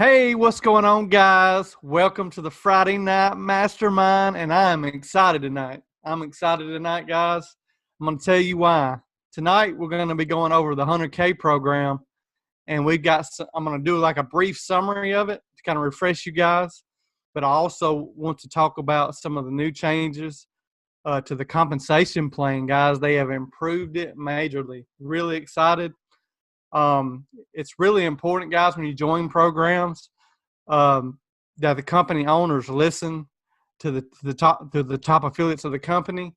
Hey, what's going on, guys? Welcome to the Friday Night Mastermind, and I'm excited tonight. Guys. I'm going to tell you why. Tonight, we're going to be going over the 100K program, and I'm going to do like a brief summary of it to kind of refresh you guys. But I also want to talk about some of the new changes to the compensation plan, guys. They have improved it majorly. Really excited. It's really important, guys, when you join programs, that the company owners listen to the top affiliates of the company,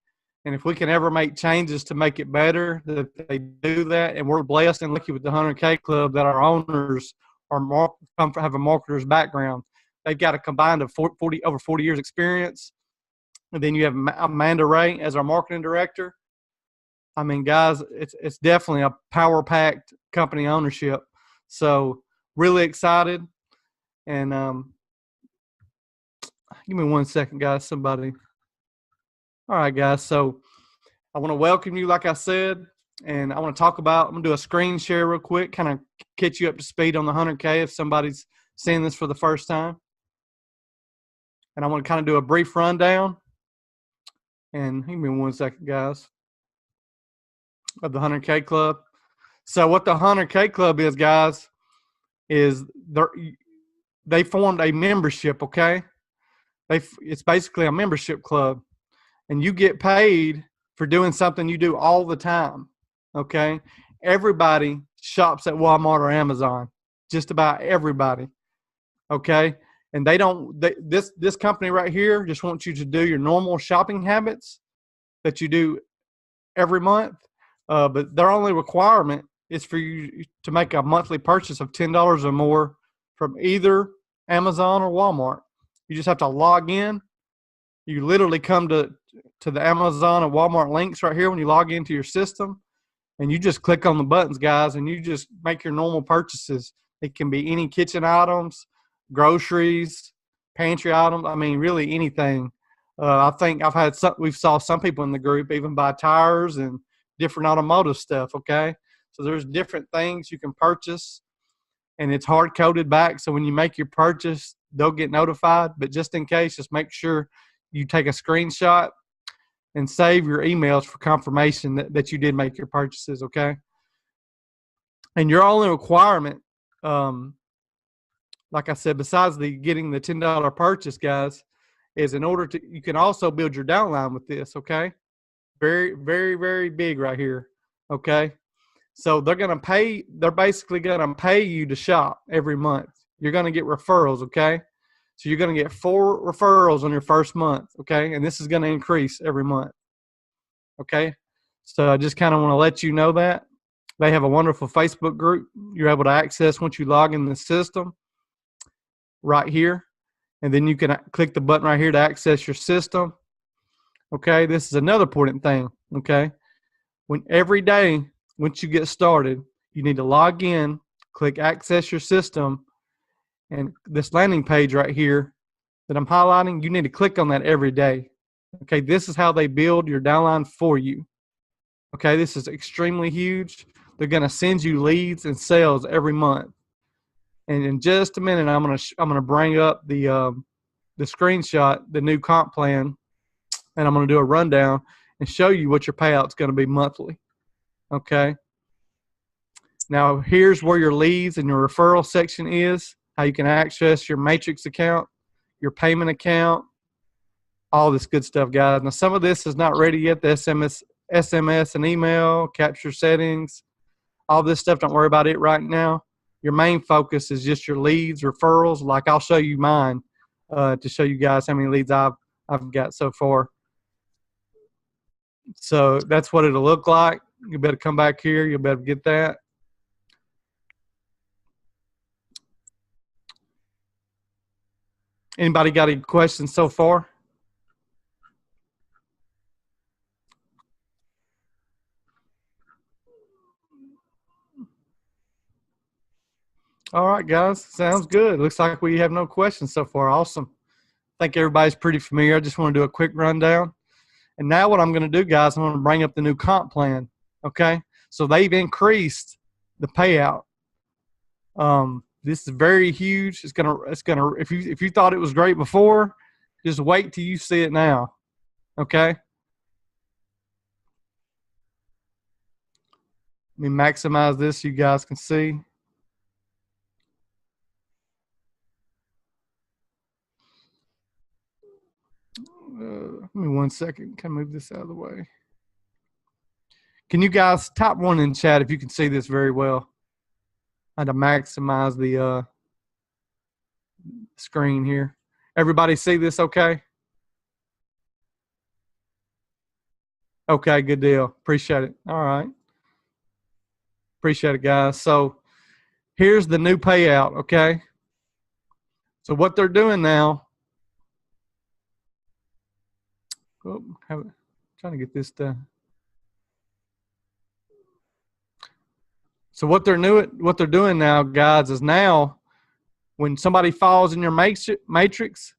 and if we can ever make changes to make it better, that they do that. And we're blessed and lucky with the 100K Club that our owners have a marketer's background. They've got a combined of over 40 years experience, and then you have Amanda Ray as our marketing director. I mean, guys, it's definitely a power-packed company ownership. So really excited. And give me 1 second, guys. Somebody. All right, guys. So I want to welcome you, like I said, and I'm going to do a screen share real quick, kind of get you up to speed on the 100K if somebody's seeing this for the first time. And I want to kind of do a brief rundown. And give me 1 second, guys, of the 100K Club. So what the 100K Club is, guys, is they formed a membership, okay? It's basically a membership club, and you get paid for doing something you do all the time, okay? Everybody shops at Walmart or Amazon, just about everybody, okay? And this company right here just wants you to do your normal shopping habits that you do every month. But their only requirement is for you to make a monthly purchase of $10 or more from either Amazon or Walmart. You just have to log in. You literally come to the Amazon and Walmart links right here when you log into your system, and you just click on the buttons, guys, and you just make your normal purchases. It can be any kitchen items, groceries, pantry items. I mean, really anything. I think we've saw some people in the group even buy tires and different automotive stuff, okay? So there's different things you can purchase, and it's hard-coded back, so when you make your purchase, they'll get notified. But just in case, just make sure you take a screenshot and save your emails for confirmation that you did make your purchases, okay? And your only requirement, like I said, besides getting the $10 purchase, guys, is you can also build your downline with this, okay? Very, very, very big right here, okay? So they're basically going to pay you to shop every month. You're going to get referrals, okay? So you're going to get 4 referrals on your first month, okay? And this is going to increase every month, okay? So I just kind of want to let you know that. They have a wonderful Facebook group you're able to access once you log in the system right here. And then you can click the button right here to access your system. Okay, this is another important thing, okay? Every day, once you get started, you need to log in, click access your system, and this landing page right here that I'm highlighting, you need to click on that every day. Okay, this is how they build your downline for you. Okay, this is extremely huge. They're going to send you leads and sales every month. And in just a minute, I'm gonna bring up the screenshot, the new comp plan, and I'm going to do a rundown and show you what your payout's going to be monthly. Okay. Now, here's where your leads and your referral section is, how you can access your Matrix account, your payment account, all this good stuff, guys. Now, some of this is not ready yet, the SMS and email, capture settings, all this stuff. Don't worry about it right now. Your main focus is just your leads, referrals. Like I'll show you mine to show you guys how many leads I've got so far. So that's what it'll look like. You better come back here. You'll better get that. Anybody got any questions so far? All right, guys. Sounds good. Looks like we have no questions so far. Awesome. I think everybody's pretty familiar. I just want to do a quick rundown. And now what I'm going to do, guys, I'm going to bring up the new comp plan, okay? So they've increased the payout. This is very huge. It's gonna. If you thought it was great before, just wait till you see it now. Okay. Let me maximize this so you guys can see. Give me 1 second. Can I move this out of the way? Can you guys type one in chat if you can see this very well? I had to maximize the screen here. Everybody see this okay? Okay, good deal. Appreciate it. All right. Appreciate it, guys. So here's the new payout, okay? So what they're doing now, trying to get this done. So what they're doing now, guys, is now when somebody falls in your matrix,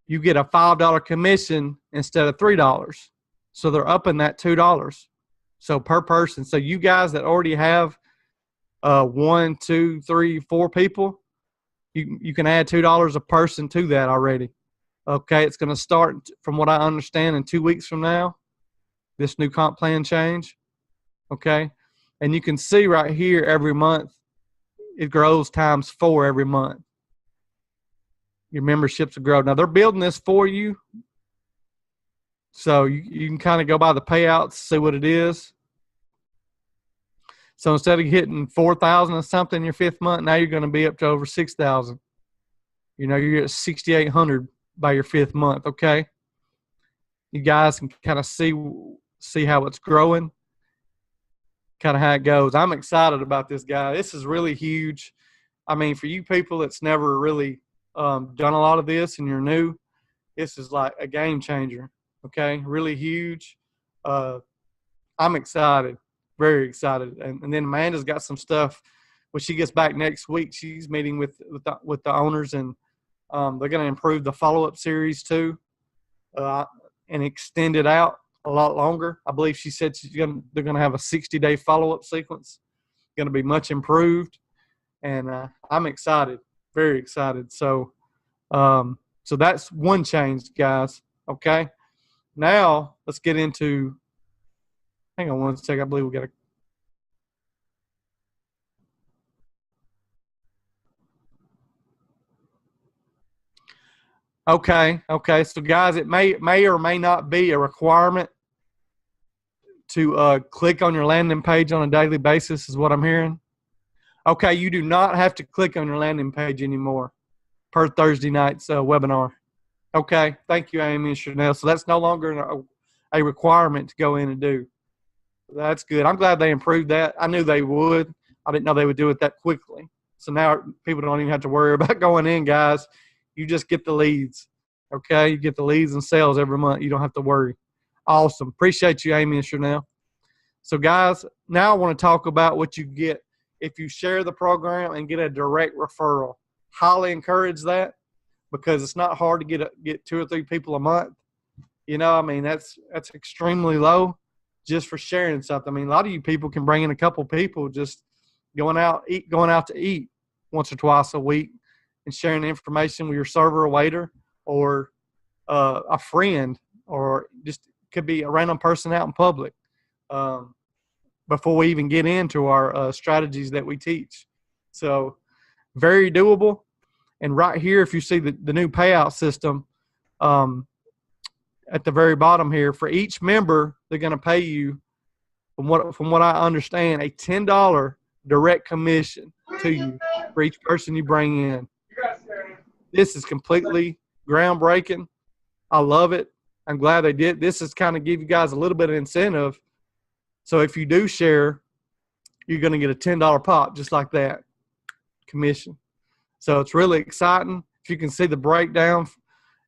you get a $5 commission instead of $3. So they're upping that $2. So per person. So you guys that already have 1, 2, 3, 4 people, you can add $2 a person to that already. Okay, it's going to start, from what I understand, in 2 weeks from now, this new comp plan change. Okay, and you can see right here every month, it grows times 4 every month. Your memberships will grow. Now, they're building this for you, so you can kind of go by the payouts, see what it is. So instead of hitting 4,000 or something your 5th month, now you're going to be up to over 6,000. You know, you're at 6,800 by your 5th month, okay? You guys can kind of see how it's growing, kind of how it goes. I'm excited about this, guy. This is really huge. I mean, for you people that's never really done a lot of this and you're new, this is like a game changer, okay? Really huge. I'm excited, very excited. And then Amanda's got some stuff. When she gets back next week, she's meeting with the owners, and they're going to improve the follow-up series too, and extend it out a lot longer. I believe she said they're going to have a 60-day follow-up sequence. Going to be much improved, and I'm excited, very excited. So, so that's one change, guys. Okay, now let's get into. Hang on 1 second. I believe we got a. Okay. So, guys, it may or may not be a requirement to click on your landing page on a daily basis, is what I'm hearing. Okay, you do not have to click on your landing page anymore per Thursday night's webinar. Okay, thank you, Amy and Chanel. So that's no longer a requirement to go in and do. That's good. I'm glad they improved that. I knew they would. I didn't know they would do it that quickly. So now people don't even have to worry about going in, guys. You just get the leads, okay? You get the leads and sales every month. You don't have to worry. Awesome. Appreciate you, Amy and Chanel. So, guys, now I want to talk about what you get if you share the program and get a direct referral. Highly encourage that, because it's not hard to get 2 or 3 people a month. You know, I mean, that's extremely low just for sharing something. I mean, a lot of you people can bring in a couple people just going out to eat once or twice a week, and sharing the information with your server or waiter, or a friend, or just could be a random person out in public, before we even get into our strategies that we teach. So very doable. And right here, if you see the new payout system at the very bottom here, for each member, they're going to pay you, from what I understand, a $10 direct commission to you for each person you bring in. This is completely groundbreaking. I love it. I'm glad they did. This is kind of give you guys a little bit of incentive. So if you do share, you're going to get a $10 pop just like that commission. So it's really exciting. If you can see the breakdown,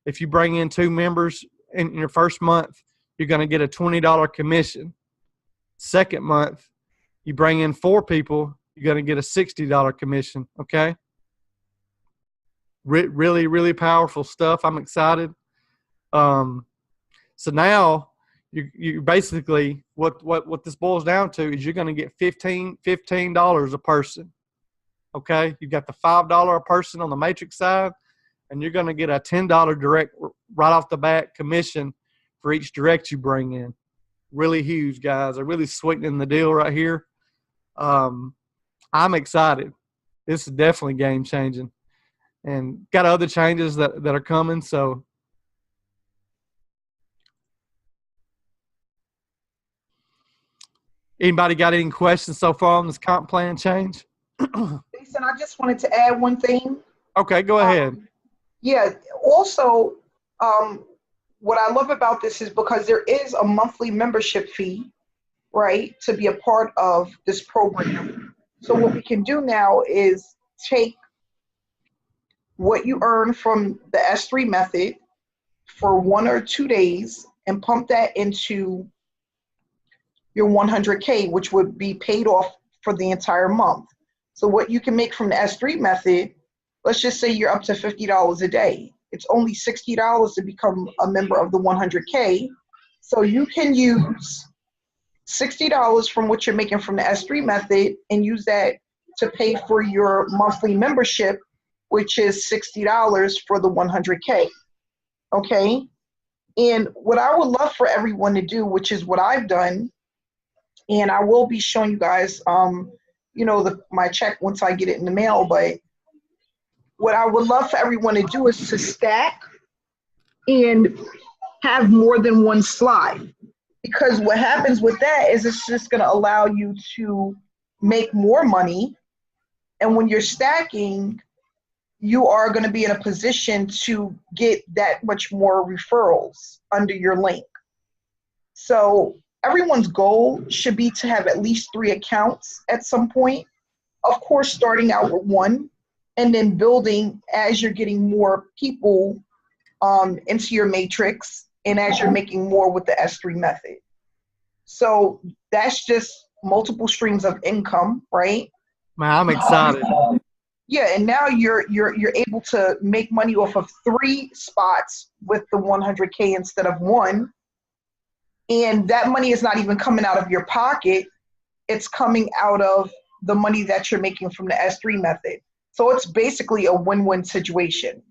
if you bring in 2 members in your first month, you're going to get a $20 commission. Second month, you bring in 4 people, you're going to get a $60 commission, okay? Really, really powerful stuff. I'm excited. So now you basically, what this boils down to is you're going to get $15 a person. Okay, you got the $5 a person on the Matrix side, and you're going to get a $10 direct right off the bat commission for each direct you bring in. Really huge, guys. They're really sweetening the deal right here. I'm excited. This is definitely game changing, and got other changes that are coming. So, anybody got any questions so far on this comp plan change? Jason, I just wanted to add one thing. Okay, go ahead. Yeah. Also, what I love about this is because there is a monthly membership fee, right, to be a part of this program. So what we can do now is take what you earn from the S3 method for 1 or 2 days and pump that into your 100K, which would be paid off for the entire month. So what you can make from the S3 method, let's just say you're up to $50 a day. It's only $60 to become a member of the 100K. So you can use $60 from what you're making from the S3 method and use that to pay for your monthly membership, which is $60 for the 100K. Okay? And what I would love for everyone to do, which is what I've done, and I will be showing you guys, my check once I get it in the mail, but what I would love for everyone to do is to stack and have more than one slide. Because what happens with that is it's just going to allow you to make more money. And when you're stacking, you are going to be in a position to get that much more referrals under your link. So everyone's goal should be to have at least 3 accounts at some point. Of course, starting out with 1 and then building as you're getting more people into your matrix and as you're making more with the S3 method. So that's just multiple streams of income, right? Man, I'm excited. Yeah, and now you're able to make money off of 3 spots with the 100K instead of 1. And that money is not even coming out of your pocket. It's coming out of the money that you're making from the S3 method. So it's basically a win-win situation.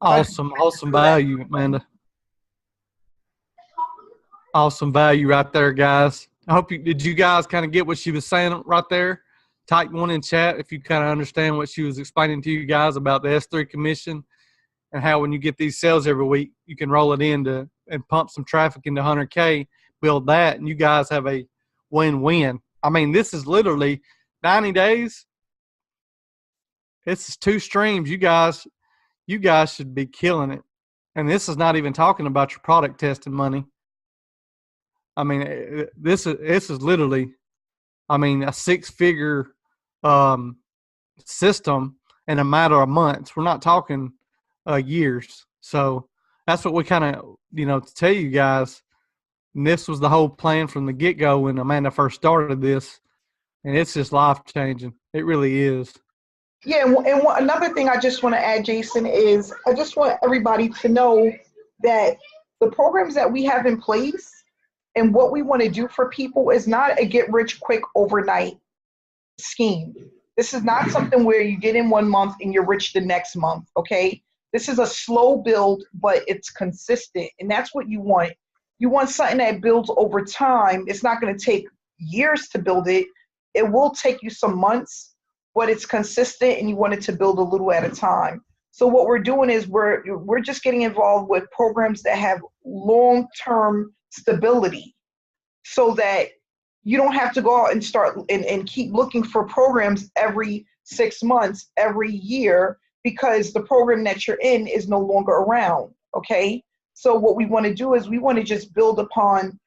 Awesome value, Amanda. Awesome value right there, guys. Did you guys kind of get what she was saying right there? Type 1 in chat if you kind of understand what she was explaining to you guys about the S3 commission and how when you get these sales every week, you can roll it in and pump some traffic into 100K, build that, and you guys have a win-win. I mean, this is literally 90 days. This is 2 streams. You guys should be killing it. And this is not even talking about your product testing money. I mean, this is literally, a 6-figure system in a matter of months. We're not talking years. So that's what we kind of, tell you guys. And this was the whole plan from the get-go when Amanda first started this. And it's just life-changing. It really is. Yeah, and another thing I just want to add, Jason, is I just want everybody to know that the programs that we have in place and what we want to do for people is not a get-rich-quick overnight scheme. This is not something where you get in 1 month and you're rich the next month, okay? This is a slow build, but it's consistent, and that's what you want. You want something that builds over time. It's not going to take years to build it. It will take you some months, but it's consistent, and you want it to build a little at a time. So what we're doing is we're just getting involved with programs that have long-term stability so that you don't have to go out and start and keep looking for programs every 6 months, every year, because the program that you're in is no longer around, okay? So what we want to do is we want to just build upon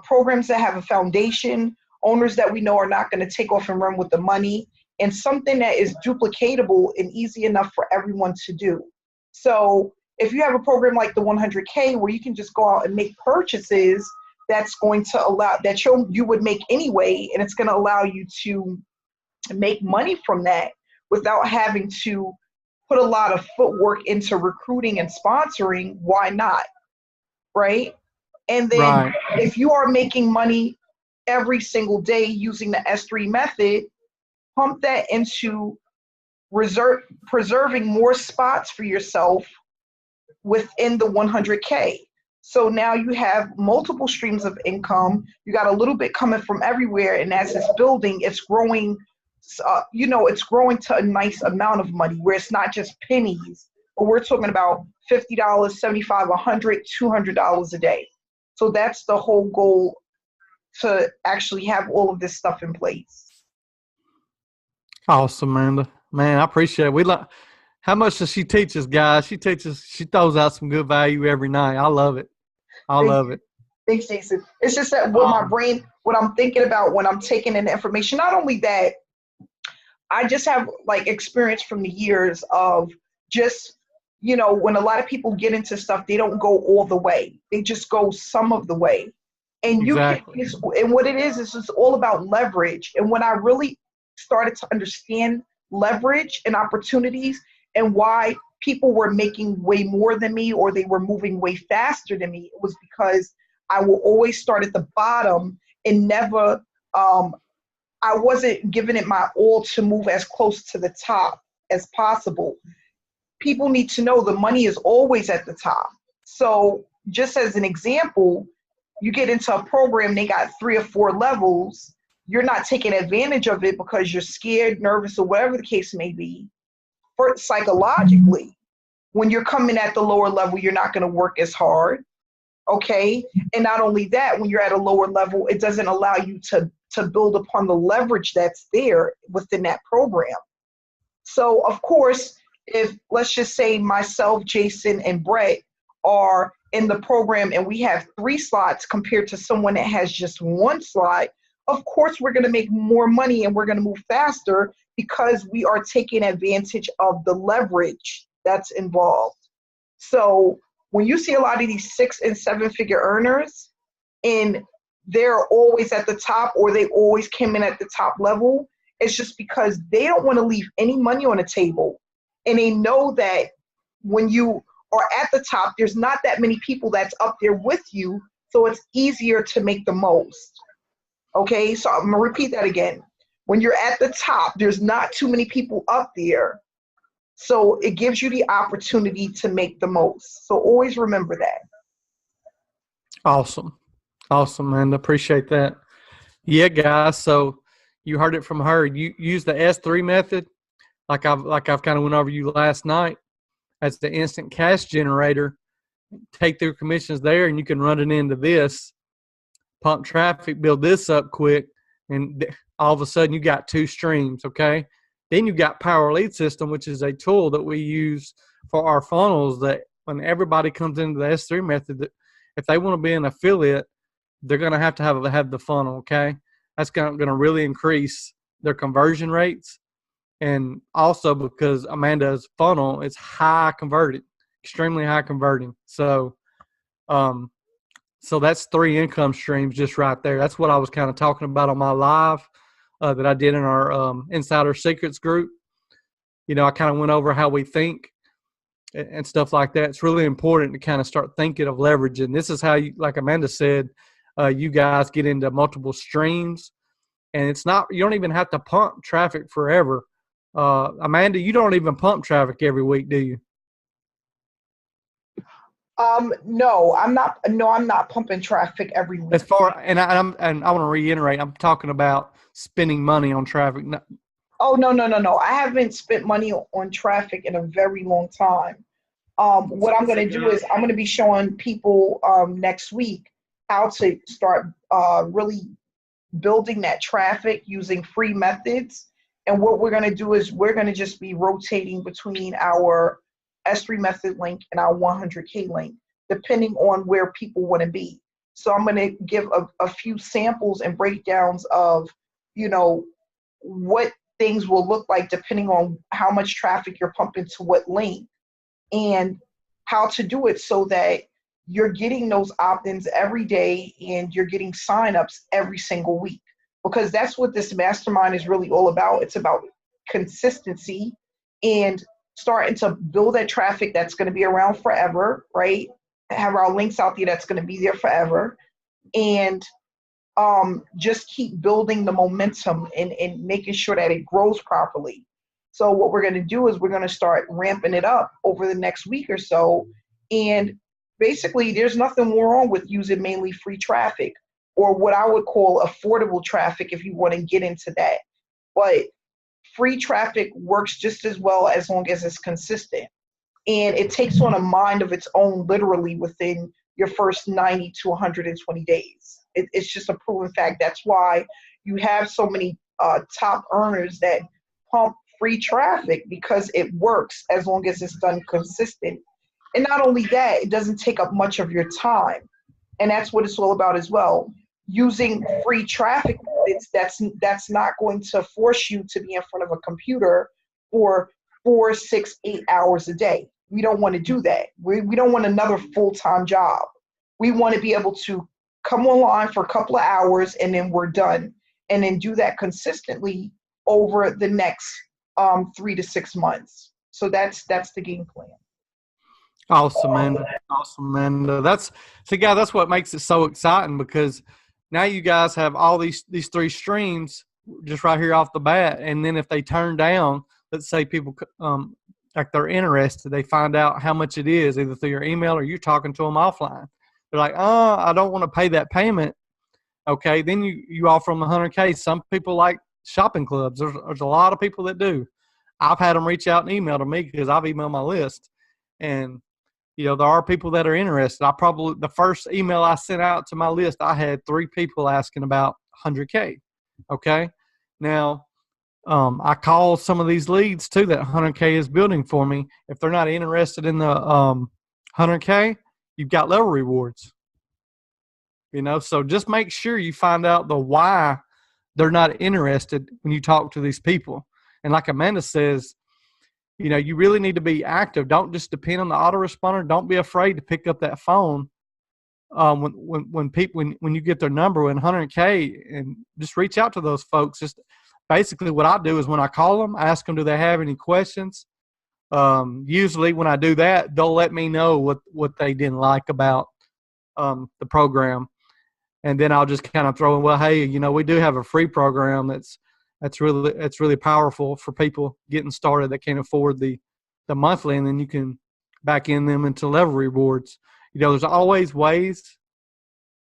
programs that have a foundation, owners that we know are not going to take off and run with the money, and something that is duplicatable and easy enough for everyone to do. So if you have a program like the 100K where you can just go out and make purchases, that's going to allow that you would make anyway, and it's going to allow you to make money from that without having to put a lot of footwork into recruiting and sponsoring. Why not? Right? And then if you are making money every single day using the S3 method, pump that into preserving more spots for yourself within the 100K. So now you have multiple streams of income. You got a little bit coming from everywhere, and as it's building, it's growing. It's growing to a nice amount of money where it's not just pennies, but we're talking about $50, $75, $100, $200 a day. So that's the whole goal, to actually have all of this stuff in place. Awesome, Amanda. Man, I appreciate it. How much does she teach us, guys? She throws out some good value every night. I love it. I love it. Thanks, Jason. It's just that what I'm thinking about when I'm taking in the information, not only that, I just have like experience from the years of just, when a lot of people get into stuff, they don't go all the way. They just go some of the way. And exactly. And what it is it's all about leverage. And when I really started to understand leverage and opportunities and why people were making way more than me, or they were moving way faster than me, it was because I will always start at the bottom and never, I wasn't giving it my all to move as close to the top as possible. People need to know the money is always at the top. So just as an example, you get into a program, they got 3 or 4 levels. You're not taking advantage of it because you're scared, nervous, or whatever the case may be. Psychologically, when you're coming at the lower level, you're not going to work as hard. Okay. And not only that, when you're at a lower level, it doesn't allow you to build upon the leverage that's there within that program. So of course, if let's just say myself, Jason, and Brett are in the program and we have 3 slots compared to someone that has just 1 slot, of course we're going to make more money and we're going to move faster because we are taking advantage of the leverage that's involved. So when you see a lot of these 6- and 7-figure earners and they're always at the top, or they always came in at the top level, it's just because they don't want to leave any money on the table. And they know that when you are at the top, there's not that many people that's up there with you, so it's easier to make the most. Okay, so I'm going to repeat that again. When you're at the top, there's not too many people up there, so it gives you the opportunity to make the most. So always remember that. Awesome, man. Appreciate that. Yeah, guys. So you heard it from her. You use the S3 method, like I've kind of went over you last night, as the instant cash generator. Take their commissions there, and you can run it into this, pump traffic, build this up quick, and all of a sudden you got 2 streams. Okay. Then you got Power Lead System, which is a tool that we use for our funnels, that when everybody comes into the S3 method, that if they want to be an affiliate, they're going to have the funnel. Okay. That's going to really increase their conversion rates. And also because Amanda's funnel is high converted, extremely high converting. So that's 3 income streams just right there. That's what I was kind of talking about on my live that I did in our Insider Secrets group. I kind of went over how we think and stuff like that. It's really important to kind of start thinking of leverage. And this is how, like Amanda said, you guys get into multiple streams. And you don't even have to pump traffic forever. Amanda, you don't even pump traffic every week, do you? No, I'm not. No, I'm not pumping traffic every week. And I want to reiterate, I'm talking about spending money on traffic. Oh, no. I haven't spent money on traffic in a very long time. What I'm going to do is I'm going to be showing people next week how to start really building that traffic using free methods. And what we're going to do is we're going to just be rotating between our S3 method link and our 100K link, depending on where people want to be. So I'm going to give a few samples and breakdowns of, what things will look like depending on how much traffic you're pumping to what link, and how to do it so that you're getting those opt-ins every day and you're getting signups every single week. Because that's what this mastermind is really all about. It's about consistency and starting to build that traffic that's going to be around forever, right? Have our links out there that's going to be there forever. And just keep building the momentum and making sure that it grows properly. So what we're going to do is we're going to start ramping it up over the next week or so. And basically, there's nothing wrong with using mainly free traffic, or what I would call affordable traffic if you want to get into that. But free traffic works just as well as long as it's consistent. And it takes on a mind of its own literally within your first 90 to 120 days. It's just a proven fact. That's why you have so many top earners that pump free traffic, because it works as long as it's done consistent. And not only that, it doesn't take up much of your time. And that's what it's all about as well. Using free traffic methods that's not going to force you to be in front of a computer for 4, 6, 8 hours a day. We don't want to do that. We don't want another full-time job. We want to be able to come online for a couple of hours and then we're done. And then do that consistently over the next 3 to 6 months. So that's the game plan. Awesome, man. Awesome, man. That's what makes it so exciting, because now you guys have all these 3 streams just right here off the bat. And then if they turn down, let's say people like they're interested, they find out how much it is either through your email or you're talking to them offline. They're like, I don't want to pay that payment. Okay, then you offer them the 100K. Some people like shopping clubs. There's a lot of people that do. I've had them reach out and email to me because I've emailed my list. And, there are people that are interested. The first email I sent out to my list, I had 3 people asking about 100K. Okay. Now, I call some of these leads too that 100K is building for me. If they're not interested in the 100K, you've got level rewards. So just make sure you find out the why they're not interested when you talk to these people. And like Amanda says, you really need to be active. Don't just depend on the autoresponder. Don't be afraid to pick up that phone when you get their number in 100K, and just reach out to those folks. Just basically what I do is when I call them, I ask them, do they have any questions? Usually when I do that, they'll let me know what they didn't like about the program. And then I'll just kind of throw in, well, hey, we do have a free program that's really powerful for people getting started that can't afford the monthly, and then you can back in them into level rewards. There's always ways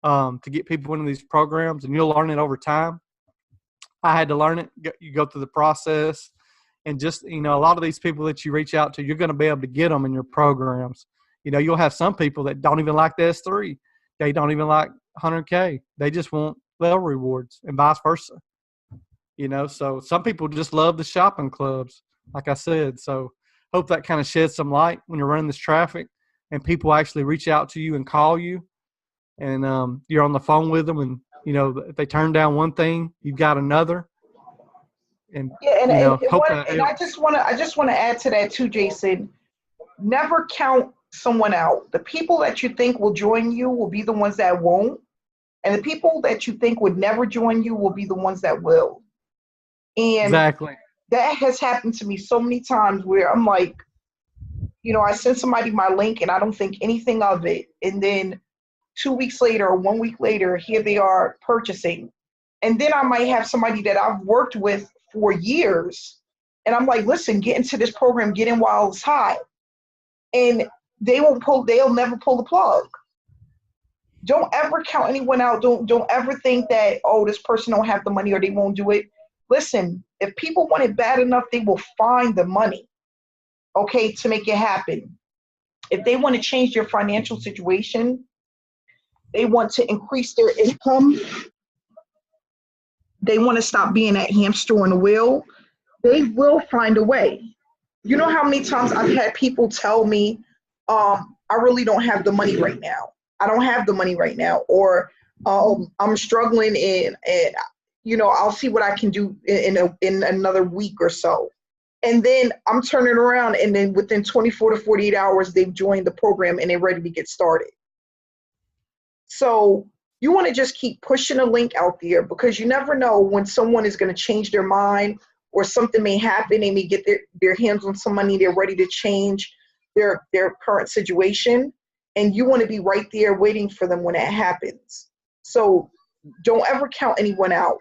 to get people into these programs, and you'll learn it over time. I had to learn it. You go through the process, and just, a lot of these people that you reach out to, you're going to be able to get them in your programs. You'll have some people that don't even like the S3. They don't even like 100K. They just want level rewards, and vice versa. So some people just love the shopping clubs, like I said. So hope that kind of sheds some light when you're running this traffic and people actually reach out to you and call you, and you're on the phone with them, and if they turn down one thing, you've got another. And I just want to add to that too, Jason. Never count someone out. The people that you think will join you will be the ones that won't, and the people that you think would never join you will be the ones that will. And exactly. That has happened to me so many times where I'm like, I send somebody my link and I don't think anything of it. And then 2 weeks later or 1 week later, here they are purchasing. And then I might have somebody that I've worked with for years. And I'm like, listen, get into this program, get in while it's hot. And they'll never pull the plug. Don't ever count anyone out. Don't ever think that, this person don't have the money or they won't do it. Listen, if people want it bad enough, they will find the money, okay, to make it happen. If they want to change their financial situation, they want to increase their income, they want to stop being that hamster on the wheel, they will find a way. You know how many times I've had people tell me, I really don't have the money right now. I don't have the money right now. Or I'm struggling and I'll see what I can do in another week or so. And then I'm turning around, and then within 24 to 48 hours, they've joined the program and they're ready to get started. So you want to just keep pushing a link out there, because you never know when someone is going to change their mind, or something may happen. They may get their hands on some money. They're ready to change their current situation. And you want to be right there waiting for them when that happens. So don't ever count anyone out.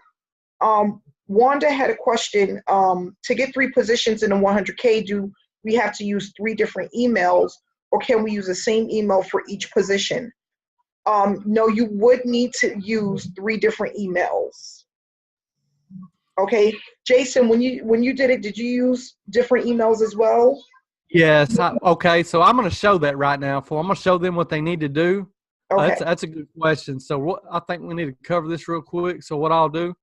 Wanda had a question. To get 3 positions in the 100K, do we have to use 3 different emails, or can we use the same email for each position? No, you would need to use 3 different emails. Okay, Jason, when you did it, did you use different emails as well? Yes. Okay. So I'm going to show that right now. I'm going to show them what they need to do. Okay. That's a good question. So I think we need to cover this real quick. So what I'll do,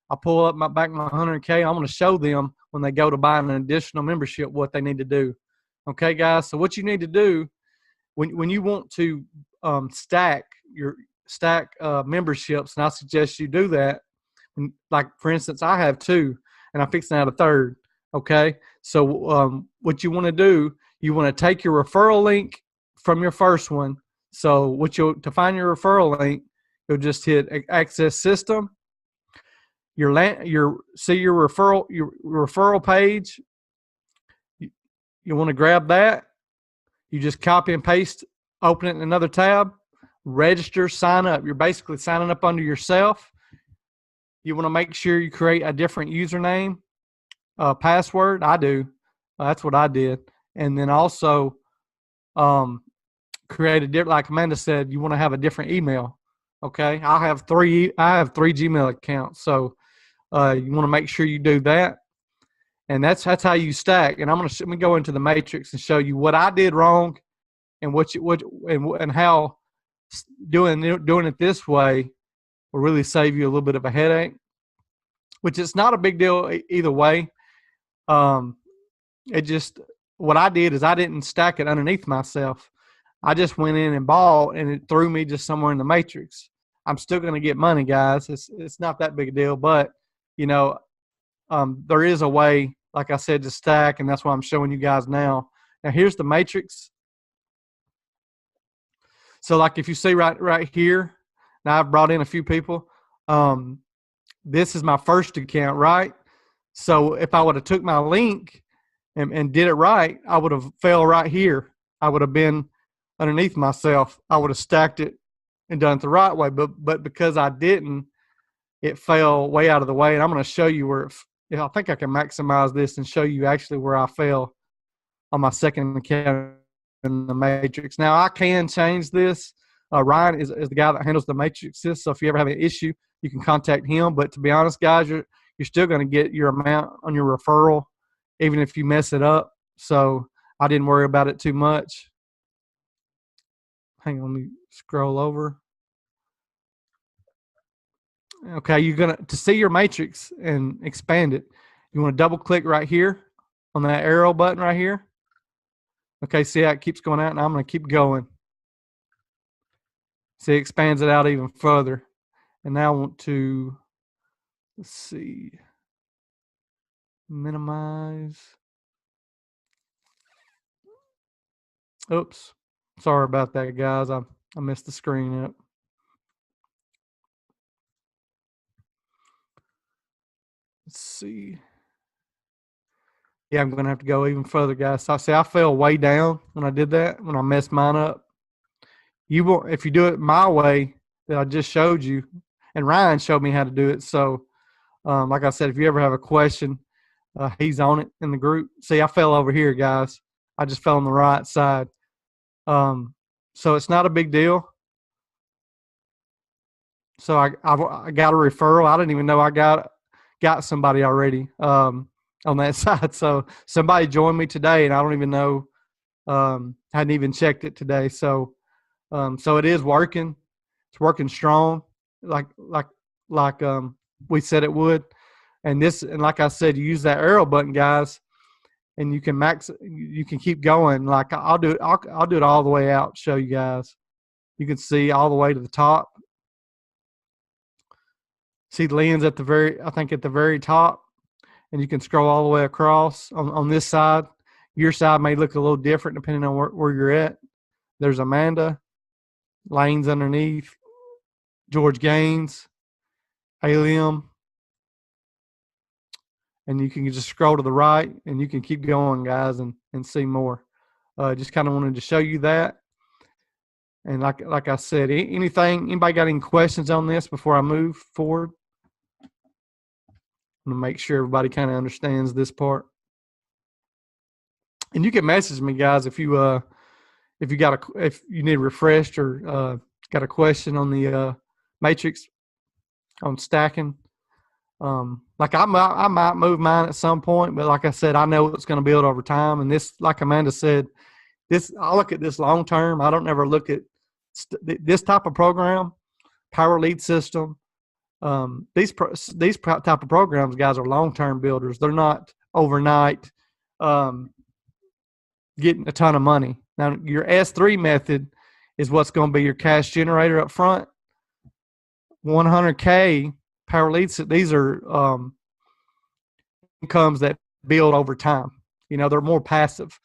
I'll pull up my 100K. I'm going to show them when they go to buy an additional membership what they need to do. Okay, guys. So what you need to do when you want to stack memberships, and I suggest you do that. Like for instance, I have 2, and I'm fixing out a 3rd. Okay, so what you want to do, you want to take your referral link from your first one. So to find your referral link, you'll just hit Access System. See your referral page. You want to grab that. You just copy and paste, open it in another tab, register, sign up. You're basically signing up under yourself. You want to make sure you create a different username, password. I do. That's what I did. And then also create a different, like Amanda said, you want to have a different email. Okay. I have three Gmail accounts. So you want to make sure you do that. And that's how you stack. And let me go into the matrix and show you what I did wrong and and how doing it this way will really save you a little bit of a headache, which is not a big deal either way. What I did is I didn't stack it underneath myself. I just went in and bought, and it threw me just somewhere in the matrix. I'm still going to get money, guys. It's not that big a deal, but there is a way, like I said, to stack, and that's what I'm showing you guys now. Now here's the matrix. So like if you see right here, now I've brought in a few people. This is my first account, right? So if I would have took my link and did it right, I would have fell right here. I would have been underneath myself. I would have stacked it and done it the right way. But because I didn't, it fell way out of the way. And I'm going to show you where I think I can maximize this and show you actually where I fell on my second account in the matrix. Now I can change this. Ryan is the guy that handles the matrices. So if you ever have an issue, you can contact him. But to be honest, guys, you're still going to get your amount on your referral, even if you mess it up. So I didn't worry about it too much. Hang on, let me scroll over. Okay, you're to see your matrix and expand it, you want to double click right here on that arrow button right here. Okay, see how it keeps going out, and I'm going to keep going. See, it expands it out even further. And now I want to, let's see, minimize. Oops. Sorry about that, guys. I messed the screen up. Let's see. Yeah, I'm going to have to go even further, guys. So I fell way down when I did that, when I messed mine up. If you do it my way that I just showed you, and Ryan showed me how to do it. So, like I said, if you ever have a question, he's on it in the group. See, I fell over here, guys. I just fell on the right side. So it's not a big deal. So I got a referral. I didn't even know I got somebody already on that side. So somebody joined me today, and I don't even know. Hadn't even checked it today. So it is working. It's working strong, like we said it would. And like I said, you use that arrow button, guys, and you can keep going. Like I'll do it all the way out. Show you guys. You can see all the way to the top. See the lens at the very top, and you can scroll all the way across on this side. Your side may look a little different depending on where you're at. There's Amanda, Lane's underneath, George Gaines, Alium, and you can just scroll to the right, and you can keep going, guys, and see more. Just kind of wanted to show you that. And like I said, anybody got any questions on this before I move forward? I'm going to make sure everybody kind of understands this part. And you can message me, guys, if you if you need refreshed or got a question on the matrix on stacking. Like I might move mine at some point, but like I said, I know it's going to build over time. And this, like Amanda said, I look at this long term. I don't ever look at this type of program, Power Lead System. These type of programs, guys, are long term builders. They're not overnight getting a ton of money. Now, your S3 method is what's going to be your cash generator up front. 100K Power Leads, these are incomes that build over time. You know, they're more passive.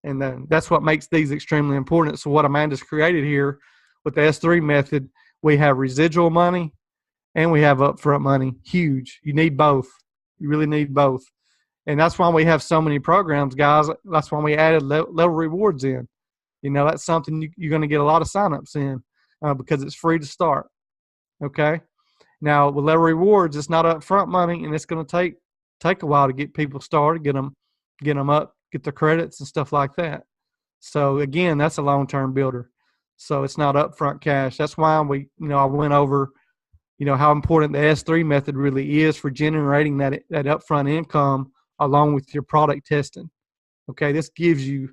And then that's what makes these extremely important. So what Amanda's created here with the S3 method, we have residual money and we have upfront money. Huge. You need both. You really need both. And that's why we have so many programs, guys. That's why we added level rewards in. You know, that's something you're going to get a lot of signups in because it's free to start. Okay. Now with level rewards, it's not upfront money, and it's going to take a while to get people started, get them up, get their credits and stuff like that. So again, that's a long-term builder. So it's not upfront cash. That's why I went over, how important the S3 method really is for generating that upfront income along with your product testing. Okay, this gives you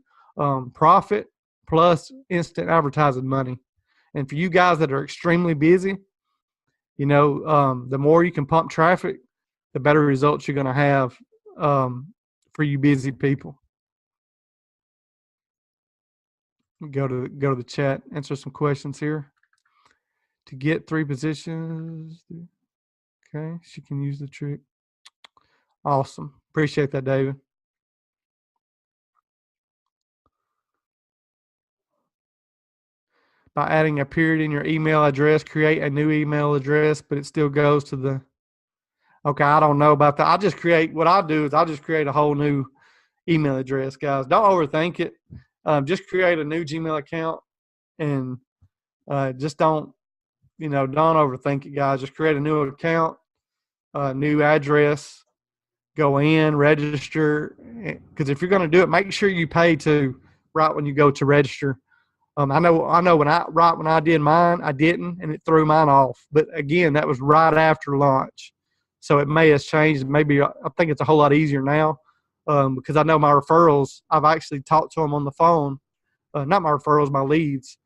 profit plus instant advertising money. And for you guys that are extremely busy, the more you can pump traffic, the better results you're going to have for you busy people. Go to the chat, answer some questions here. To get 3 positions, okay, she can use the trick. Awesome. Appreciate that, David. By adding a period in your email address, create a new email address, but it still goes to the, okay, I don't know about that. What I do is I'll just create a whole new email address, guys. Don't overthink it. Just create a new Gmail account and just don't overthink it, guys. Just create a new account, new address, go in, register. Because if you're going to do it, make sure you pay to right when you go to register. I know when I did mine, I didn't, and it threw mine off. But again, that was right after launch, so it may have changed. Maybe I think it's a whole lot easier now because I know my referrals. I've actually talked to them on the phone. Not my referrals, my leads.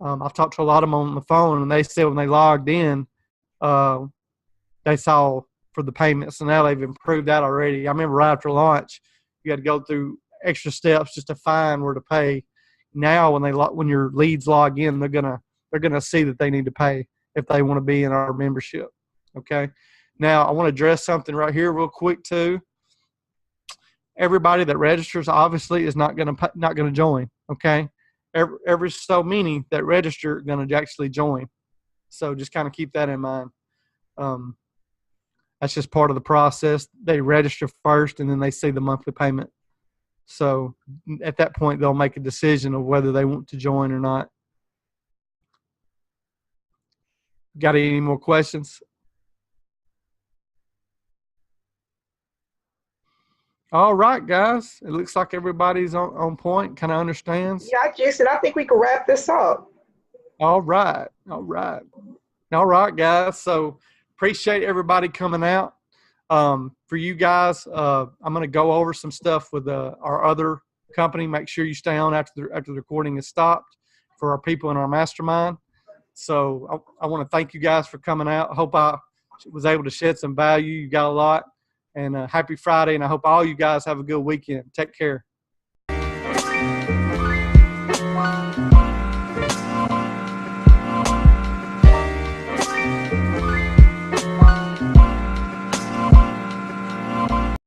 I've talked to a lot of them on the phone, and they said when they logged in, they saw for the payments, and now they've improved that already. I remember right after launch, you had to go through extra steps just to find where to pay. Now, when your leads log in, they're gonna see that they need to pay if they want to be in our membership. Okay. Now, I want to address something right here real quick too. Everybody that registers obviously is not gonna join. Okay. Every so many that register are gonna actually join. So just kind of keep that in mind. That's just part of the process. They register first, and then they see the monthly payment. So at that point, they'll make a decision of whether they want to join or not. Got any more questions? All right, guys. It looks like everybody's on point, kind of understands. Yeah, Jason, I think we can wrap this up. All right, guys. So appreciate everybody coming out. For you guys, I'm going to go over some stuff with our other company. Make sure you stay on after the recording is stopped for our people in our mastermind. So I want to thank you guys for coming out. I hope I was able to shed some value. You got a lot. And happy Friday, and I hope all you guys have a good weekend. Take care.